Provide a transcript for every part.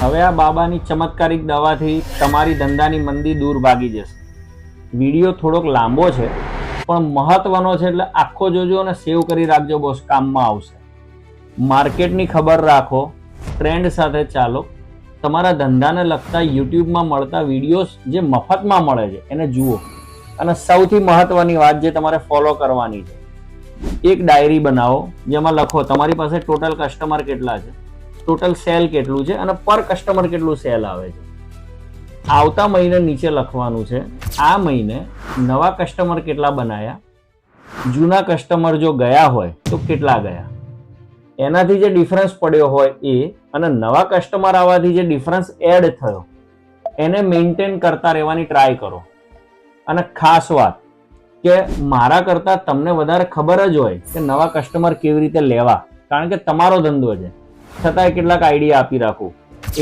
હવે આ બાબાની ચમત્કારિક દવાથી તમારી ધંધાની મંદી દૂર ભાગી જશે. વિડીયો થોડોક લાંબો છે પણ મહત્વનો છે, એટલે આખો જોજો અને સેવ કરી રાખજો બોસ, કામમાં આવશે. માર્કેટની ખબર રાખો, ટ્રેન્ડ સાથે ચાલો, તમારા ધંધાને લગતા યુટ્યુબમાં મળતા વિડીયોઝ જે મફતમાં મળે છે એને જુઓ, અને સૌથી મહત્વની વાત જે તમારે ફોલો કરવાની છે, એક ડાયરી બનાવો જેમાં લખો તમારી પાસે ટોટલ કસ્ટમર કેટલા છે, ટોટલ સેલ કેટલું છે અને પર કસ્ટમર કેટલું સેલ આવે છે. આવતા મહિને નીચે લખવાનું છે આ મહિને નવા કસ્ટમર કેટલા બનાયા, જૂના કસ્ટમર જો ગયા હોય તો કેટલા ગયા, એનાથી જે ડિફરન્સ પડ્યો હોય એ, અને નવા કસ્ટમર આવવાથી જે ડિફરન્સ એડ થયો એને મેન્ટેન કરતા રહેવાની ટ્રાય કરો. અને ખાસ વાત કે મારા કરતા તમને વધારે ખબર જ હોય કે નવા કસ્ટમર કેવી રીતે લેવા, કારણ કે તમારો ધંધો છે. છતાંય કેટલાક આઈડિયા આપી રાખું.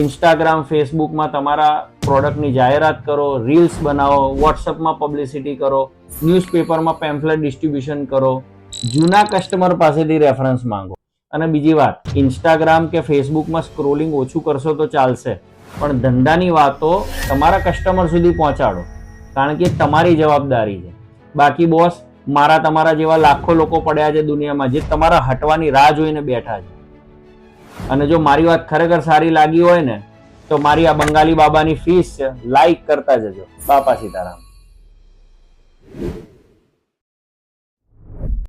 ઇન્સ્ટાગ્રામ, ફેસબુકમાં તમારા પ્રોડક્ટની જાહેરાત કરો, રીલ્સ બનાવો, વોટ્સઅપમાં પબ્લિસિટી કરો, ન્યૂઝપેપરમાં પેમ્ફલેટ ડિસ્ટ્રીબ્યુશન કરો, જૂના કસ્ટમર પાસેથી રેફરન્સ માંગો. અને બીજી વાત, ઇન્સ્ટાગ્રામ કે ફેસબુકમાં સ્ક્રોલિંગ ઓછું કરશો તો ચાલશે, પણ ધંધાની વાતો તમારા કસ્ટમર સુધી પહોંચાડો, કારણ કે તમારી જવાબદારી છે. બાકી બોસ, મારા તમારા જેવા લાખો લોકો પડ્યા છે દુનિયામાં જે તમારા હટવાની રાહ જોઈને બેઠા છે. અને જો મારી વાત ખરેખર સારી લાગી હોય ને તો મારી આ બંગાળી બાબાની ફીસ છે, લાઈક કરતા જજો. બાપા સીતારામ.